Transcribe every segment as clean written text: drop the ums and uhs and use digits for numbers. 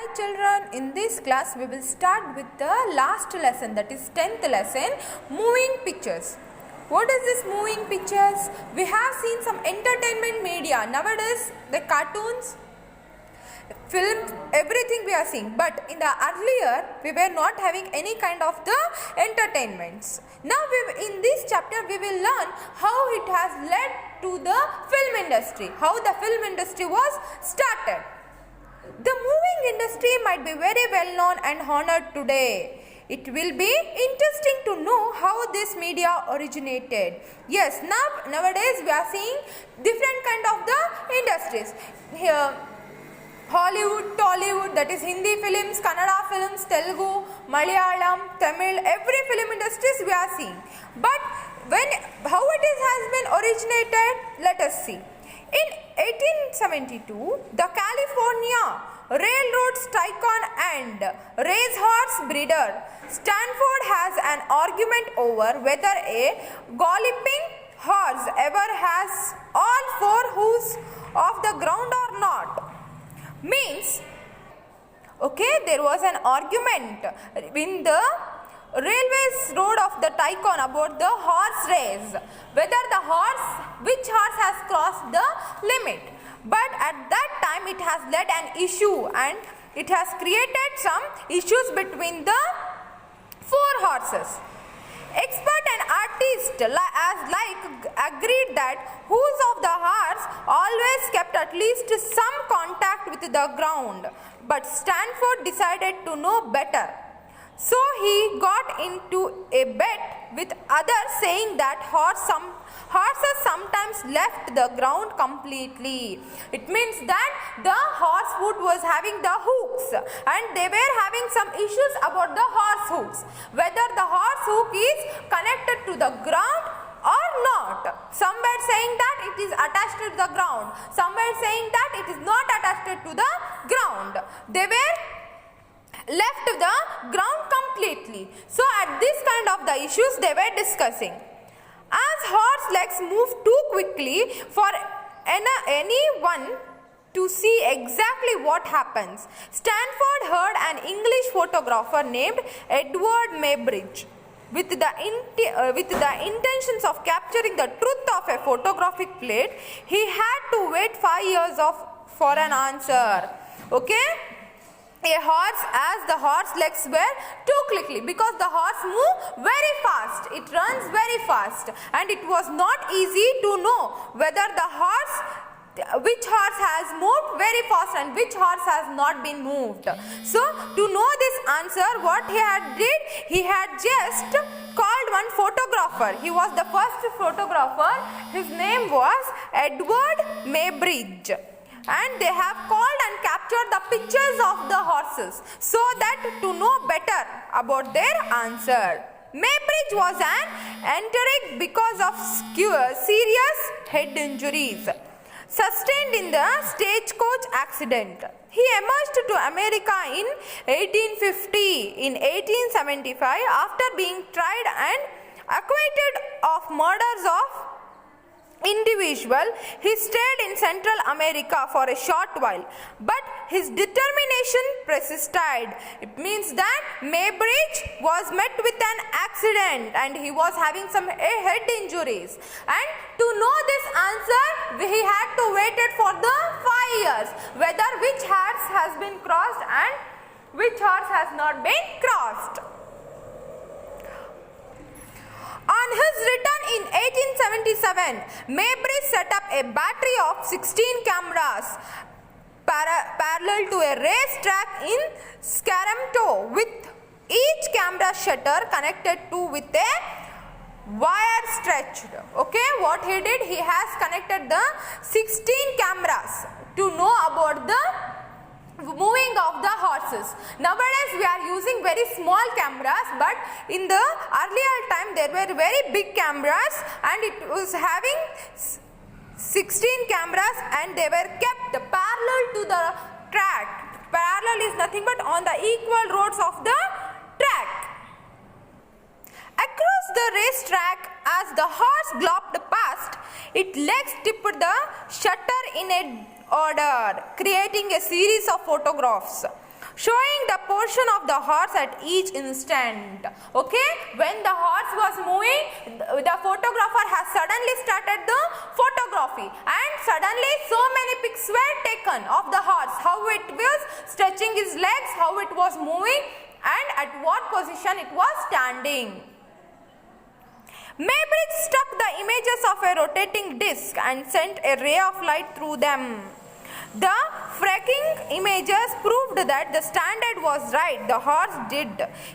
Hi children, in this class we will start with the last lesson, that is 10th lesson, moving pictures. What is this moving pictures? We have seen some entertainment media. Nowadays the cartoons, films, everything we are seeing. But in the earlier we were not having any kind of the entertainments. Now in this chapter we will learn how it has led to the film industry, how the film industry was started. The moving industry might be very well known and honored today. It will be interesting to know how this media originated. Yes, nowadays we are seeing different kind of the industries. Here, Hollywood, Tollywood, that is Hindi films, Kannada films, Telugu, Malayalam, Tamil, every film industries we are seeing. But how it has been originated, let us see. In 1872, the California Railroad's tycoon and racehorse breeder Stanford has an argument over whether a galloping horse ever has all four hoofs off the ground or not. Means, okay, there was an argument in the railways road of the tycoon about the horse race, whether which horse has crossed the limit. But at that time it has led an issue and it has created some issues between the four horses. Expert and artist agreed that hooves of the horse always kept at least some contact with the ground, but Stanford decided to know better. So he got into a bet with others, saying that horses sometimes left the ground completely. It means that the horse foot was having the hooks and they were having some issues about the horse hooks, whether the horse hook is connected to the ground or not. Some were saying that it is attached to the ground, some were saying that it is not attached to the ground. They were left the ground completely. So at this kind of the issues they were discussing. As horse legs move too quickly for anyone to see exactly what happens, Stanford heard an English photographer named Edward Maybridge. With the intentions of capturing the truth of a photographic plate, he had to wait 5 years for an answer. Okay? As the horse legs were too quickly, because the horse moved very fast, it runs very fast, and it was not easy to know whether which horse has moved very fast and which horse has not been moved. So to know this answer, what he had just called one photographer. He was the first photographer. His name was Edward Maybridge. And they have called and captured the pictures of the horses so that to know better about their answer. Maybridge was an enteric because of serious head injuries sustained in the stagecoach accident. He emerged to America in 1850. In 1875, after being tried and acquitted of murders of individual, he stayed in Central America for a short while, but his determination persisted. It means that Maybridge was met with an accident and he was having some head injuries, and to know this answer he had to wait for the 5 years whether which horse has been crossed and which horse has not been crossed. On his return in 1877, Maybridge set up a battery of 16 cameras parallel to a race track in Sacramento, with each camera shutter connected with a wire stretched. Okay, what he did, he has connected the 16 cameras to know about the moving of the horses. Nowadays we are using very small cameras, but in the earlier time there were very big cameras and it was having 16 cameras and they were kept parallel to the track. Parallel is nothing but on the equal roads of the track. Across the racetrack, as the horse galloped past, its legs tipped the shutter in a order, creating a series of photographs. showing the portion of the horse at each instant. Okay, when the horse was moving, the photographer has suddenly started the photography, and suddenly so many pics were taken of the horse, how it was stretching his legs, how it was moving, and at what position it was standing. Maybridge stuck the images of a rotating disc and sent a ray of light through them. The fracking images proved that the standard was right, the horse did.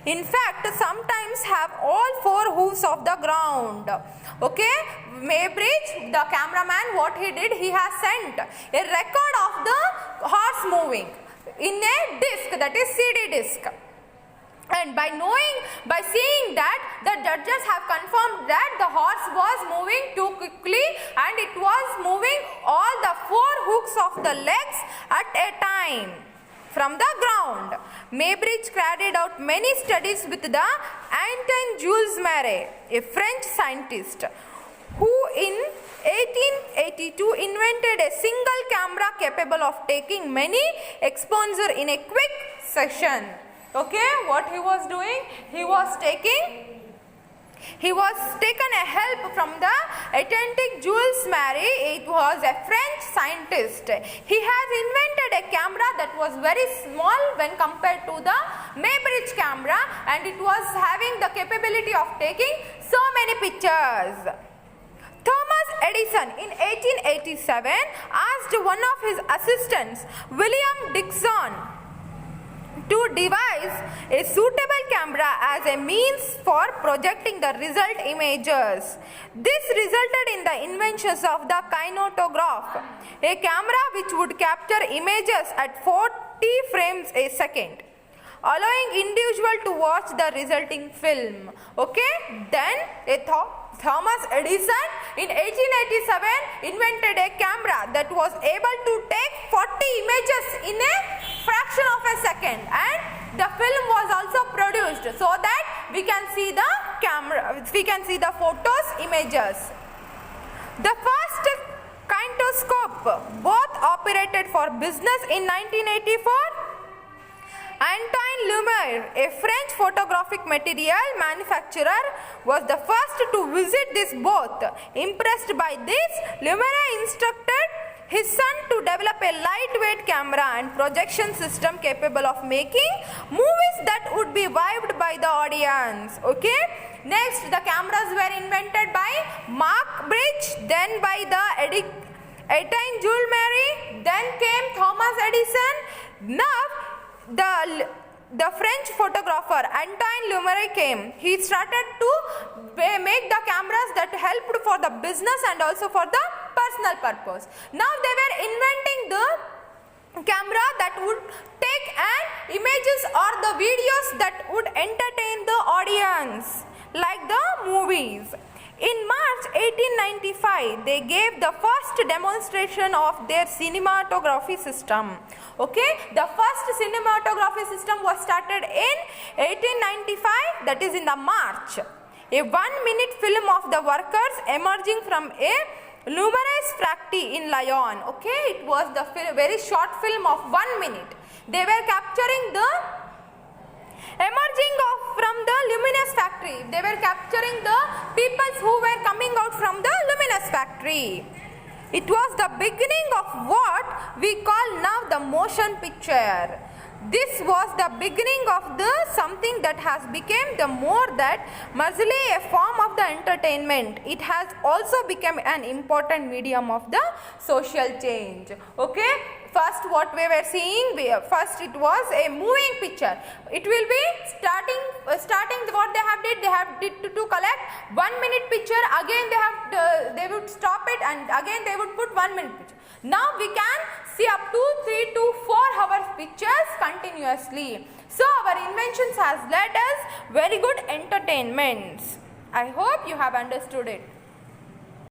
In fact, sometimes have all four hooves of the ground. Okay, Maybridge, the cameraman, what he did, he has sent a record of the horse moving in a disc, that is CD disc. And by seeing that, the judges have confirmed that the horse was moving too quickly and it was moving all the four hooks of the legs at a time from the ground. Maybridge carried out many studies with the Antoine Jules Marey, a French scientist, who in 1882 invented a single camera capable of taking many exposures in a quick session. Okay, what he was doing? He was taken a help from the Antoine Jules Marey. It was a French scientist. He has invented a camera that was very small when compared to the Maybridge camera, and it was having the capability of taking so many pictures. Thomas Edison in 1887 asked one of his assistants, William Dickson, to devise a suitable camera as a means for projecting the result images. This resulted in the inventions of the kinetograph, a camera which would capture images at 40 frames a second, allowing individual to watch the resulting film. Okay, then Thomas Edison in 1887 invented a camera that was able to take 40 images in a fraction of a second, and the film was also produced so that we can see the photos, images. The first kinetoscope both operated for business in 1984. Antoine Lumiere, a French photographic material manufacturer, was the first to visit this booth. Impressed by this, Lumiere instructed his son to develop a lightweight camera and projection system capable of making movies that would be viewed by the audience. Okay. Next, the cameras were invented by Maybridge, then by the Antoine Jules Marey, then came Thomas Edison. Now, the French photographer Antoine Lumiere came. He started to make the cameras that helped for the business and also for the personal purpose. Now they were inventing the camera that would take images or the videos that would entertain the audience, like the movies. In March 1895, they gave the first demonstration of their cinematography system. Okay, the first cinematography system was started in 1895, that is in the March. A 1-minute film of the workers emerging from a luminous factory in Lyon. Okay, it was the very short film of 1 minute. They were capturing the emerging from the luminous factory. They were capturing the people who were coming out from the luminous factory. It was the beginning of what we call now the motion picture. This was the beginning of the something that has become the more that merely a form of the entertainment. It has also become an important medium of the social change. Okay. First what we were seeing, first it was a moving picture. It will be starting what they have did to collect 1 minute picture. Again they would stop it and again they would put 1 minute picture. Now we can see up to 3 to 4 hours pictures continuously. So our inventions has led us very good entertainments. I hope you have understood it.